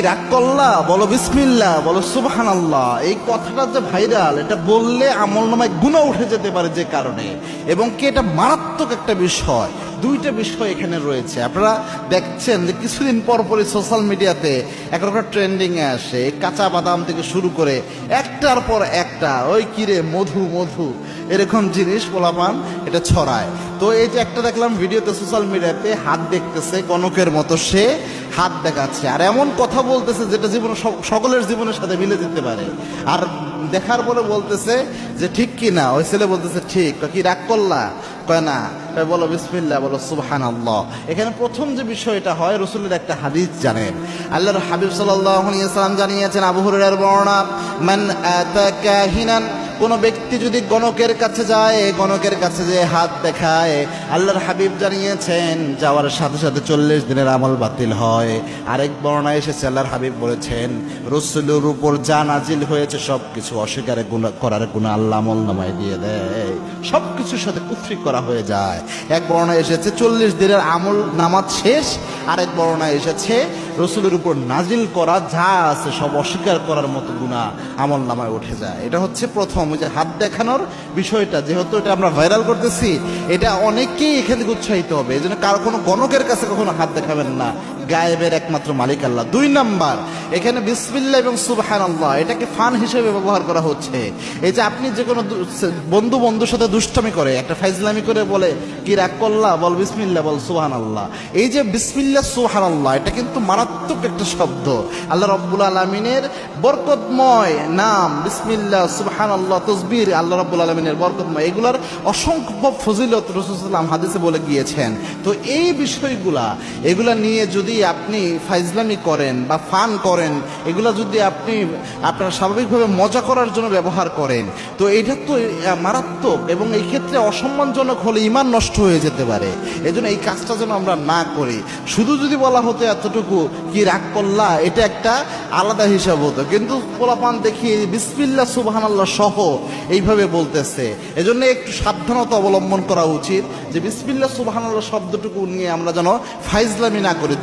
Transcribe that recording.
রাগ করলা, বলো বিসমিল্লাহ, বলো সুবহানাল্লাহ। এই কথাটা যে ভাইরাল, এটা বললে আমলনামায় গুনাহ উঠে যেতে পারে যে কারণে, এবং কি এটা মারাত্মক একটা বিষয়। দুইটা বিষয় এখানে রয়েছে। আপনারা দেখছেন যে কিছুদিন পর পরই সোশ্যাল মিডিয়াতে একটা ট্রেন্ডিংয়ে আসে, কাঁচা বাদাম থেকে শুরু করে একটার পর একটা ওই কিরে মধু মধু এরকম জিনিস পোলাপান এটা ছড়ায়। তো এই যে একটা দেখলাম ভিডিওতে সোশ্যাল মিডিয়াতে, হাত দেখতেছে কনকের মতো, সে হাত দেখাচ্ছে আর এমন কথা বলতেছে যেটা জীবনে সকলের জীবনের সাথে মিলে যেতে পারে। আর দেখার পরে বলতেছে যে ঠিক কি না, ওই ছেলে বলতেছে ঠিক। কি রাগ করলা? কয় না। বলো বিসমিল্লাহ, বলো সুবহানাল্লাহ। এখানে প্রথম যে বিষয়টা হয়, রাসূলের একটা হাদিস জানেন, আল্লাহর হাবিব সাল্লাল্লাহু আলাইহি ওয়াসাল্লাম জানিয়েছেন, আবু হুরায়রার বর্ণনা, মান আতা কাহিনান, কোন ব্যক্তি যদি গণকের কাছে যায়, গণকের কাছে যে হাত দেখায়, আল্লাহর হাবিব জানিয়েছেন যাওয়ার সাথে সাথে 40 দিনের আমল বাতিল হয়। আরেক বর্ণনায় এসেছে, আল্লাহর হাবিব বলেছেন রাসূলের উপর যা নাজিল হয়েছে সবকিছু অস্বীকার করার গুনাহ আল্লাহ আমলনামায় দিয়ে দেয়, সবকিছুর সাথে কুফরি করা হয়ে যায়। এক বর্ণনায় এসেছে 40 দিনের আমল নামাজ শেষ, আরেক বর্ণনায় এসেছে রাসূলের উপর নাজিল করা যা আছে সব অস্বীকার করার মতো গুনাহ আমল নামায় উঠে যায়। এটা হচ্ছে প্রথম। ওই যে হাত দেখানোর বিষয়টা, যেহেতু এটা আমরা ভাইরাল করতেছি, এটা অনেকেই এখান থেকে উৎসাহিত হবে। এই জন্য কারো কোনো গণকের কাছে কখনো হাত দেখাবেন না, গায়েবের একমাত্র মালিক আল্লাহ। 2 নাম্বার, এখানে বিসমিল্লাহ এবং সুবহানাল্লাহ এটাকে ফান হিসেবে ব্যবহার করা হচ্ছে। এই যে আপনি যে কোনো বন্ধুর সাথে দুষ্টামি করে, একটা ফাইজলামি করে বলে কি রাগ করলা, বল বিসমিল্লাহ, বল সুবহানাল্লাহ। এই যে বিসমিল্লাহ সুবহানাল্লাহ, এটা কিন্তু মারাত্মক একটা শব্দ। আল্লাহ রাব্বুল আলামিনের বরকতময় নাম বিসমিল্লাহ, সুবহানাল্লাহ, তাসবিহ আল্লাহ রাব্বুল আলামিনের বরকতময়, এগুলার অসংখ্য ফজিলত রাসূল সাল্লাল্লাহু আলাইহি ওয়াসাল্লাম হাদিসে বলে গিয়েছেন। তো এই এগুলা নিয়ে যদি আপনি ফাইজলামি করেন বা ফান করেন, এগুলা যদি আপনি আপনার স্বাভাবিকভাবে মজা করার জন্য ব্যবহার করেন, তো এটা তো মারাত্মক, এবং এই ক্ষেত্রে অসম্মানজনক হলে ঈমান নষ্ট হয়ে যেতে পারে। এজন্য এই কাজটা যেন আমরা না করি। শুধু যদি বলা হতো এতটুকু কি রাগ করলা, এটা একটা আলাদা হিসাব হতো, কিন্তু পোলাপান দেখি বিসমিল্লাহ সুবহানাল্লাহ সহ এইভাবে বলতেছে। এজন্য একটু সাবধানতা অবলম্বন করা উচিত যে বিসমিল্লাহ সুবহানাল্লাহ শব্দটুকু নিয়ে আমরা যেন ফাইজলামি না করি।